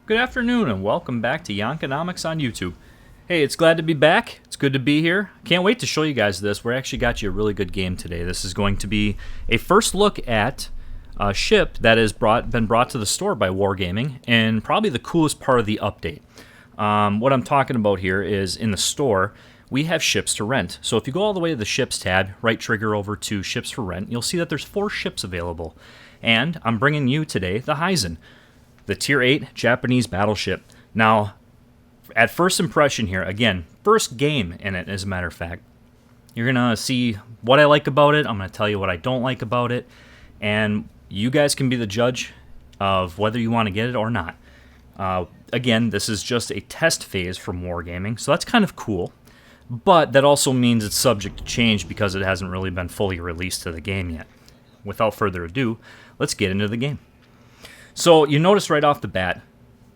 Good afternoon and welcome back to Jankenomics on YouTube. Hey, it's glad to be back. It's good to be here. Can't wait to show you guys this. We actually got you a really good game today. This is going to be a first look at a ship that has been brought to the store by Wargaming, and probably the coolest part of the update. What I'm talking about here is in the store, we have ships to rent. So if you go all the way to the ships tab, right trigger over to ships for rent, you'll see that there's 4 ships available. And I'm bringing you today the Heisen, the Tier 8 Japanese battleship. Now, at first impression here, again, first game in it, as a matter of fact, you're going to see what I like about it. I'm going to tell you what I don't like about it. And you guys can be the judge of whether you want to get it or not. Again, this is just a test phase from Wargaming, so that's kind of cool. But that also means it's subject to change because it hasn't really been fully released to the game yet. Without further ado, let's get into the game. So you notice right off the bat,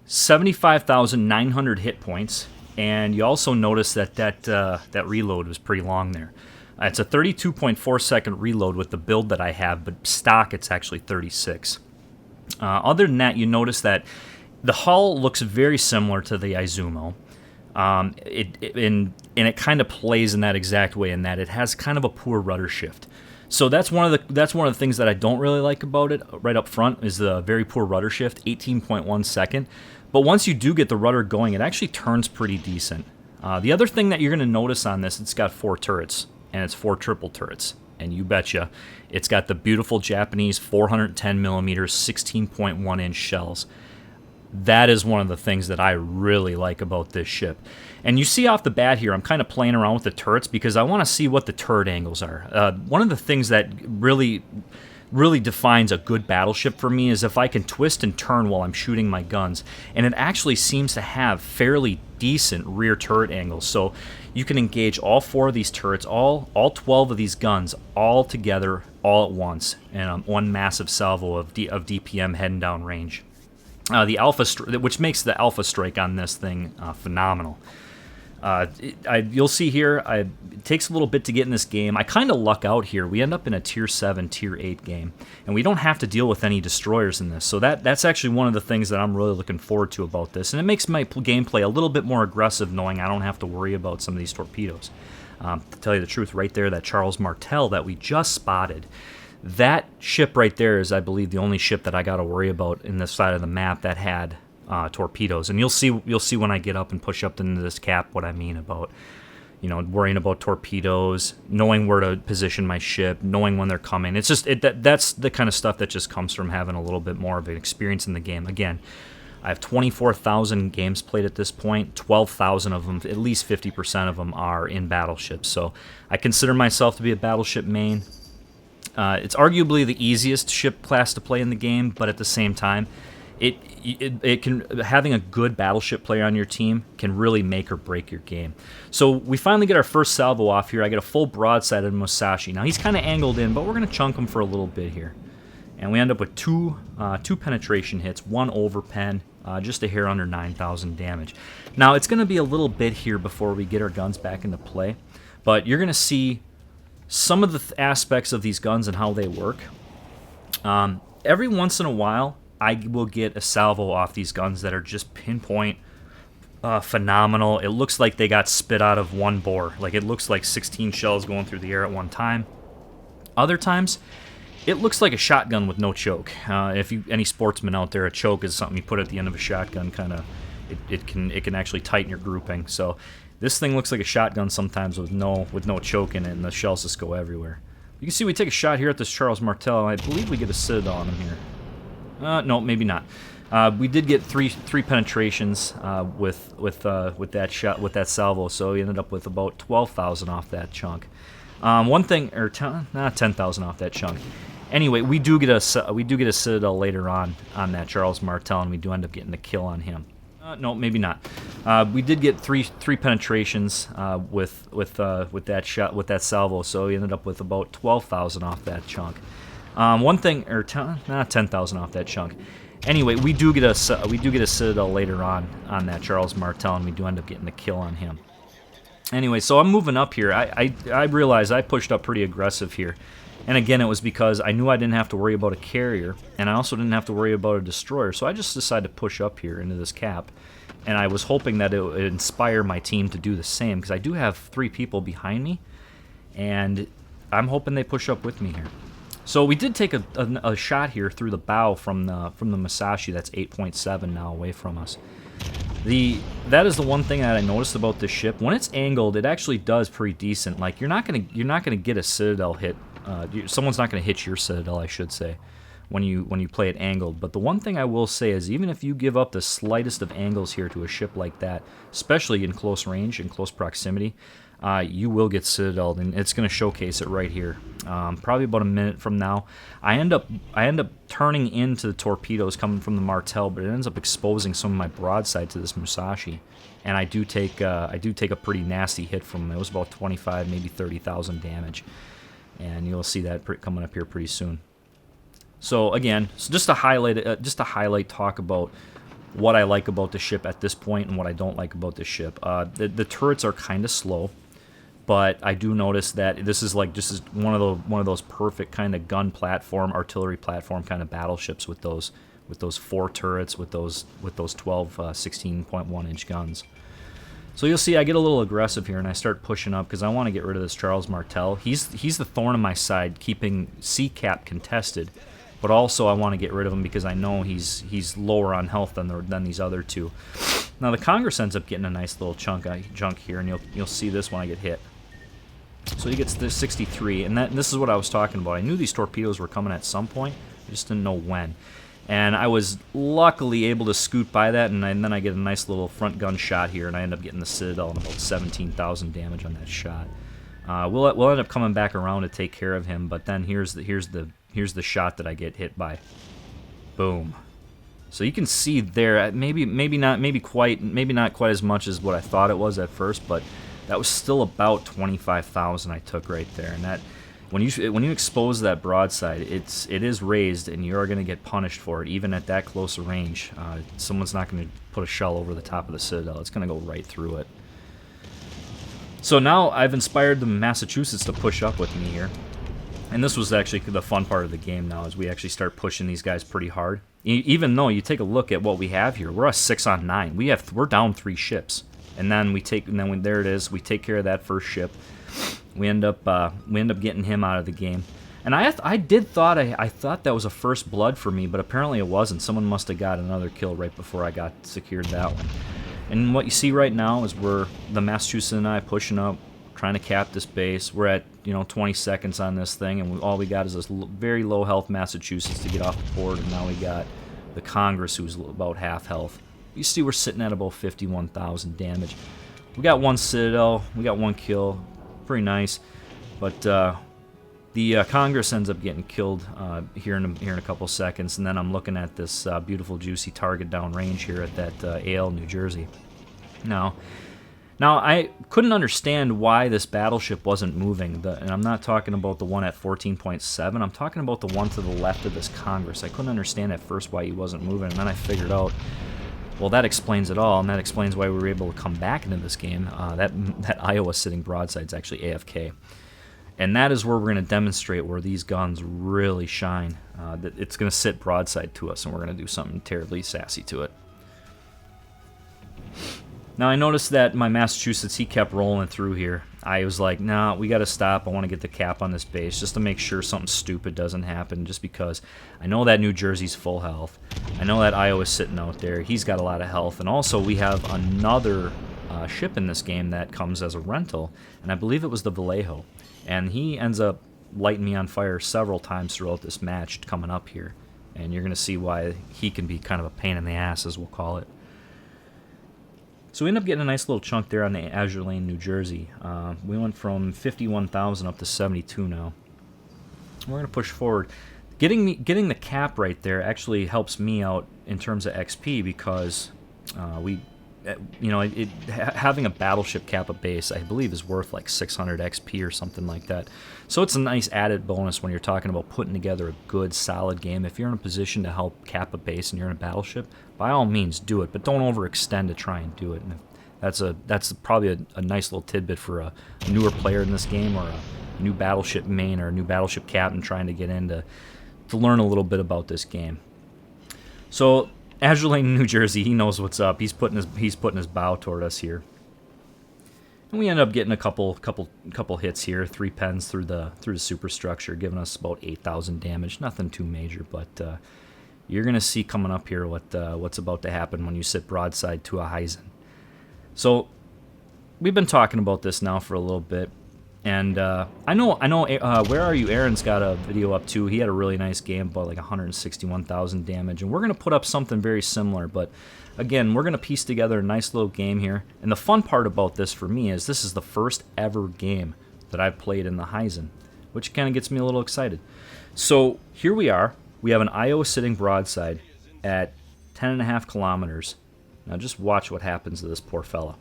75,900 hit points, and you also notice that reload was pretty long there. It's a 32.4 second reload with the build that I have, but stock it's actually 36. Other than that, you notice that the hull looks very similar to the Izumo. And it kind of plays in that exact way, in that it has kind of a poor rudder shift. So that's one of the things that I don't really like about it right up front, is the very poor rudder shift, 18.1 second. But once you do get the rudder going, it actually turns pretty decent. The other thing that you're going to notice on this, it's got 4 turrets, and it's 4 triple turrets. And you betcha, it's got the beautiful Japanese 410 millimeters, 16.1 inch shells. That is one of the things that I really like about this ship. And you see off the bat here, I'm kind of playing around with the turrets because I want to see what the turret angles are. One of the things that really defines a good battleship for me is if I can twist and turn while I'm shooting my guns. And it actually seems to have fairly decent rear turret angles. So you can engage all 4 of these turrets, all 12 of these guns, all together, all at once, and one massive salvo of DPM heading down range. The alpha, which makes the alpha strike on this thing phenomenal. You'll see here, it takes a little bit to get in this game. I kind of luck out here. We end up in a Tier 7, Tier 8 game, and we don't have to deal with any destroyers in this. So that's actually one of the things that I'm really looking forward to about this, and it makes my gameplay a little bit more aggressive, knowing I don't have to worry about some of these torpedoes. To tell you the truth, right there, that Charles Martel that we just spotted, that ship right there is, I believe, the only ship that I got to worry about in this side of the map that had torpedoes. And you'll see when I get up and push up into this cap what I mean about, worrying about torpedoes, knowing where to position my ship, knowing when they're coming. It's just that's the kind of stuff that just comes from having a little bit more of an experience in the game. Again, I have 24,000 games played at this point. 12,000 of them, at least 50% of them, are in battleships. So I consider myself to be a battleship main. It's arguably the easiest ship class to play in the game, but at the same time, having a good battleship player on your team can really make or break your game. So we finally get our first salvo off here. I get a full broadside of Musashi. Now he's kind of angled in, but we're going to chunk him for a little bit here. And we end up with two penetration hits, 1 overpen, just a hair under 9,000 damage. Now it's going to be a little bit here before we get our guns back into play, but you're going to see some of the aspects of these guns and how they work. Every once in a while, I will get a salvo off these guns that are just pinpoint phenomenal. It looks like they got spit out of one bore. Like, it looks like 16 shells going through the air at one time. Other times, it looks like a shotgun with no choke. Any sportsman out there, a choke is something you put at the end of a shotgun. It can actually tighten your grouping. So this thing looks like a shotgun sometimes with no choke in it, and the shells just go everywhere. You can see we take a shot here at this Charles Martel. I believe we get a Citadel on him here. No, maybe not. We did get three penetrations with that shot, with that salvo, so we ended up with about 12,000 off that chunk. 10,000 off that chunk. Anyway, we do get a Citadel later on that Charles Martel, and we do end up getting a kill on him. No, maybe not. We did get three penetrations with that shot, with that salvo, so we ended up with about 12,000 off that chunk. 10,000 off that chunk. Anyway, we do get a Citadel later on that Charles Martel, and we do end up getting a kill on him. Anyway, so I'm moving up here. I realize I pushed up pretty aggressive here, And again, it was because I knew I didn't have to worry about a carrier, and I also didn't have to worry about a destroyer, so I just decided to push up here into this cap. And I was hoping that it would inspire my team to do the same, because I do have 3 people behind me, and I'm hoping they push up with me here. So we did take a shot here through the bow from the Musashi. That's 8.7 now away from us. That is the one thing that I noticed about this ship. When it's angled, it actually does pretty decent. Like you're not gonna get a Citadel hit. Someone's not gonna hit your Citadel, I should say, when you play it angled. But the one thing I will say is, even if you give up the slightest of angles here to a ship like that, especially in close range and close proximity, you will get Citadeled, and it's going to showcase it right here. Probably about a minute from now, I end up turning into the torpedoes coming from the Martel, but it ends up exposing some of my broadside to this Musashi, and I do take a pretty nasty hit from him. It was about 25, maybe 30,000 damage, and you'll see that coming up here pretty soon. So again, just to highlight, talk about what I like about the ship at this point and what I don't like about the ship. The turrets are kind of slow, but I do notice that this is one of those perfect kind of gun platform, artillery platform kind of battleships with those 4 turrets with those 12 16.1 inch guns. So you'll see I get a little aggressive here and I start pushing up because I want to get rid of this Charles Martel. He's the thorn in my side, keeping C-cap contested. But also I want to get rid of him because I know he's lower on health than these other 2. Now the Congress ends up getting a nice little junk here, and you'll see this when I get hit. So he gets this 63, and this is what I was talking about. I knew these torpedoes were coming at some point, I just didn't know when. And I was luckily able to scoot by that, and then I get a nice little front gun shot here, and I end up getting the Citadel and about 17,000 damage on that shot. We'll end up coming back around to take care of him, but then here's the shot that I get hit by. Boom. So you can see there, maybe not quite as much as what I thought it was at first, but that was still about 25,000 I took right there. And that when you expose that broadside, it is raised, and you are going to get punished for it, even at that close a range. Someone's not going to put a shell over the top of the Citadel. It's going to go right through it. So now I've inspired the Massachusetts to push up with me here. And this was actually the fun part of the game now, is we actually start pushing these guys pretty hard. Even though you take a look at what we have here, we're a 6-on-9. We're down 3 ships, and then there it is. We take care of that first ship. We end up getting him out of the game. And I thought that was a first blood for me, but apparently it wasn't. Someone must have got another kill right before I got secured that one. And what you see right now is the Massachusetts and I pushing up, trying to cap this base. We're at 20 seconds on this thing, and all we got is this very low health Massachusetts to get off the board, and now we got the Congress, who's about half health. You see we're sitting at about 51,000 damage. We got 1 Citadel, we got 1 kill, pretty nice, but the Congress ends up getting killed here in a couple seconds, and then I'm looking at this beautiful juicy target downrange here at that AL, New Jersey. Now I couldn't understand why this battleship wasn't moving, and I'm not talking about the one at 14.7, I'm talking about the one to the left of this Congress. I couldn't understand at first why he wasn't moving, and then I figured out, well, that explains it all, and that explains why we were able to come back into this game. That Iowa sitting broadside is actually AFK. And that is where we're going to demonstrate where these guns really shine. That it's going to sit broadside to us, and we're going to do something terribly sassy to it. Now I noticed that my Massachusetts, he kept rolling through here. I was like, nah, we got to stop. I want to get the cap on this base just to make sure something stupid doesn't happen, just because I know that New Jersey's full health. I know that Iowa's sitting out there. He's got a lot of health. And also we have another ship in this game that comes as a rental, and I believe it was the Vallejo. And he ends up lighting me on fire several times throughout this match coming up here. And you're going to see why he can be kind of a pain in the ass, as we'll call it. So we end up getting a nice little chunk there on the Azure Lane, New Jersey. We went from 51,000 up to 72 now. We're going to push forward. Getting the cap right there actually helps me out in terms of XP, because having a battleship cap a base, I believe, is worth like 600 XP or something like that. So it's a nice added bonus when you're talking about putting together a good, solid game. If you're in a position to help cap a base and you're in a battleship, by all means do it, but don't overextend to try and do it. And that's probably a nice little tidbit for a newer player in this game, or new battleship main or new battleship captain trying to get in to learn a little bit about this game. So Azure Lane, New Jersey, he knows what's up. He's putting his bow toward us here, and we end up getting a couple hits here, 3 pens through the superstructure, giving us about 8,000 damage. Nothing too major, but you're gonna see coming up here what's about to happen when you sit broadside to a Heisen. So we've been talking about this now for a little bit, and I know. Where Are You? Aaron's got a video up too. He had a really nice game, about like 161,000 damage, and we're gonna put up something very similar. But again, we're gonna piece together a nice little game here. And the fun part about this for me is this is the first ever game that I've played in the Heisen, which kind of gets me a little excited. So here we are. We have an IO sitting broadside at 10.5 kilometers. Now just watch what happens to this poor fella.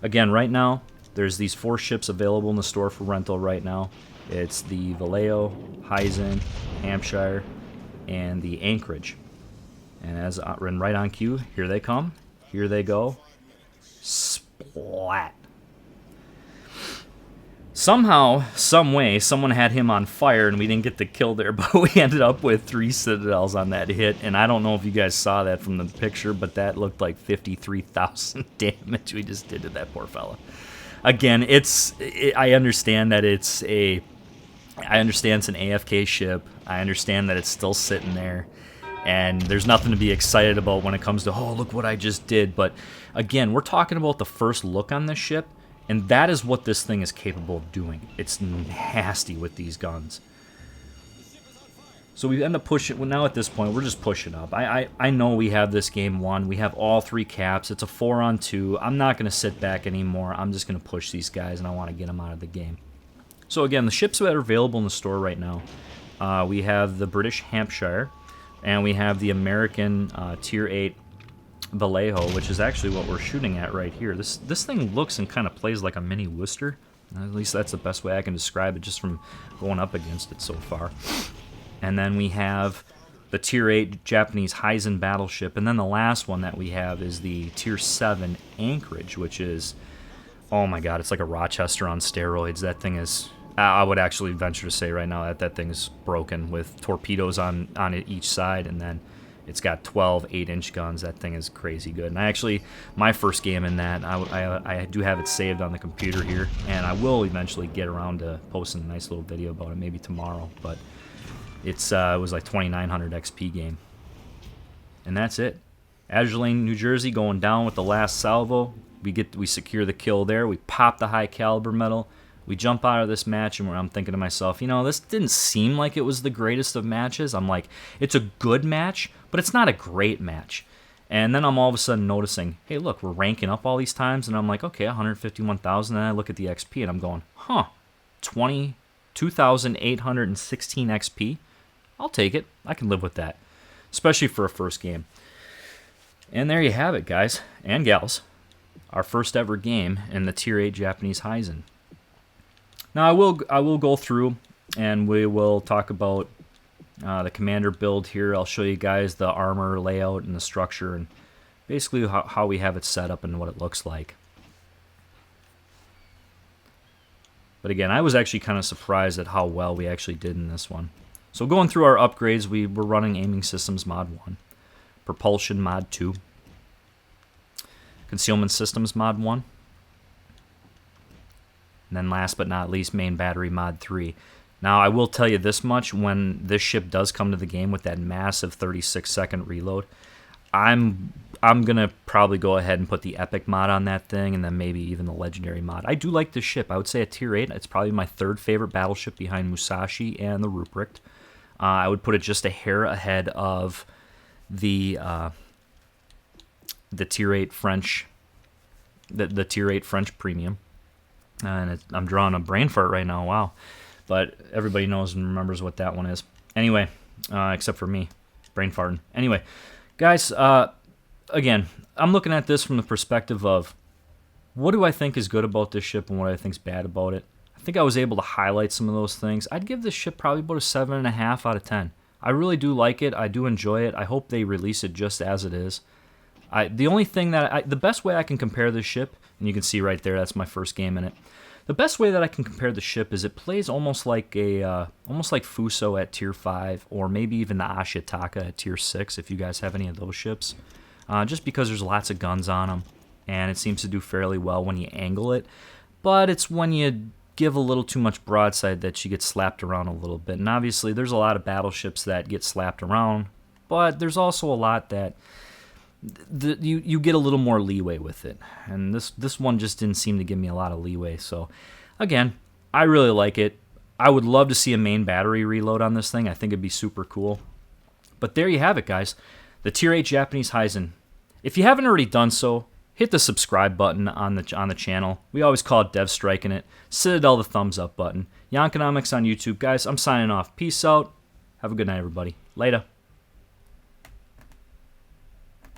Again, right now, there's these 4 ships available in the store for rental right now. It's the Vallejo, Hizen, Hampshire, and the Anchorage. And as right on cue, here they come. Here they go. Splat. Somehow, some way, someone had him on fire, and we didn't get the kill there, but we ended up with 3 citadels on that hit, and I don't know if you guys saw that from the picture, but that looked like 53,000 damage we just did to that poor fella. Again, I understand that it's an AFK ship. I understand that it's still sitting there, and there's nothing to be excited about when it comes to, oh, look what I just did. But again, we're talking about the first look on this ship, and that is what this thing is capable of doing. It's nasty with these guns. So we end up pushing. Well, now at this point, we're just pushing up. I know we have this game won. We have all 3 caps. It's a 4-on-2. I'm not going to sit back anymore. I'm just going to push these guys, and I want to get them out of the game. So again, the ships that are available in the store right now, we have the British Hampshire, and we have the American Tier 8 Vallejo, which is actually what we're shooting at right here. This thing looks and kind of plays like a mini Worcester. At least that's the best way I can describe it just from going up against it so far. And then we have the Tier 8 Japanese Heisen battleship. And then the last one that we have is the Tier 7 Anchorage, which is, oh my god, it's like a Rochester on steroids. That thing is, I would actually venture to say right now that thing is broken with torpedoes on each side. And then it's got 12 8-inch guns. That thing is crazy good. And I actually, my first game in that, I do have it saved on the computer here. And I will eventually get around to posting a nice little video about it, maybe tomorrow. But it was like 2,900 XP game. And that's it. Azure Lane, New Jersey going down with the last salvo. We secure the kill there. We pop the high caliber medal. We jump out of this match, and I'm thinking to myself, you know, this didn't seem like it was the greatest of matches. I'm like, it's a good match, but it's not a great match. And then I'm all of a sudden noticing, hey, look, we're ranking up all these times, and I'm like, okay, 151,000, and I look at the XP, and I'm going, 22,816 XP? I'll take it. I can live with that, especially for a first game. And there you have it, guys and gals. Our first ever game in the Tier 8 Japanese Heisen. Now, I will go through, and we will talk about the commander build here. I'll show you guys the armor layout and the structure, and basically how we have it set up and what it looks like. But again, I was actually kind of surprised at how well we actually did in this one. So going through our upgrades, we were running Aiming Systems Mod 1, Propulsion Mod 2, Concealment Systems Mod 1, and then last but not least, Main Battery Mod 3. Now, I will tell you this much, when this ship does come to the game with that massive 36-second reload, I'm going to probably go ahead and put the Epic mod on that thing, and then maybe even the Legendary mod. I do like this ship. I would say a Tier 8. It's probably my 3rd favorite battleship behind Musashi and the Ruprecht. I would put it just a hair ahead of the Tier 8 French, the Tier 8 French Premium. And I'm drawing a brain fart right now, wow. But everybody knows and remembers what that one is. Anyway, except for me, brain farting. Anyway, guys, again, I'm looking at this from the perspective of what do I think is good about this ship and what I think is bad about it. I think I was able to highlight some of those things. I'd give this ship probably about a 7.5 out of 10. I really do like it. I do enjoy it. I hope they release it just as it is. The only thing that the best way I can compare this ship, and you can see right there, that's my first game in it. The best way that I can compare the ship is it plays almost like almost like Fuso at tier 5, or maybe even the Ashitaka at tier 6, if you guys have any of those ships. Just because there's lots of guns on them, and it seems to do fairly well when you angle it. But it's when you give a little too much broadside that she gets slapped around a little bit. And obviously there's a lot of battleships that get slapped around, but there's also a lot that you get a little more leeway with it, and this one just didn't seem to give me a lot of leeway. So again, I really like it. I would love to see a main battery reload on this thing. I think it'd be super cool. But there you have it, guys, the tier 8 Japanese Heisen. If you haven't already done so, hit the subscribe button on the channel. We always call it Dev Striking It. Citadel, the thumbs up button. Jankenomics on YouTube. Guys, I'm signing off. Peace out. Have a good night, everybody. Later.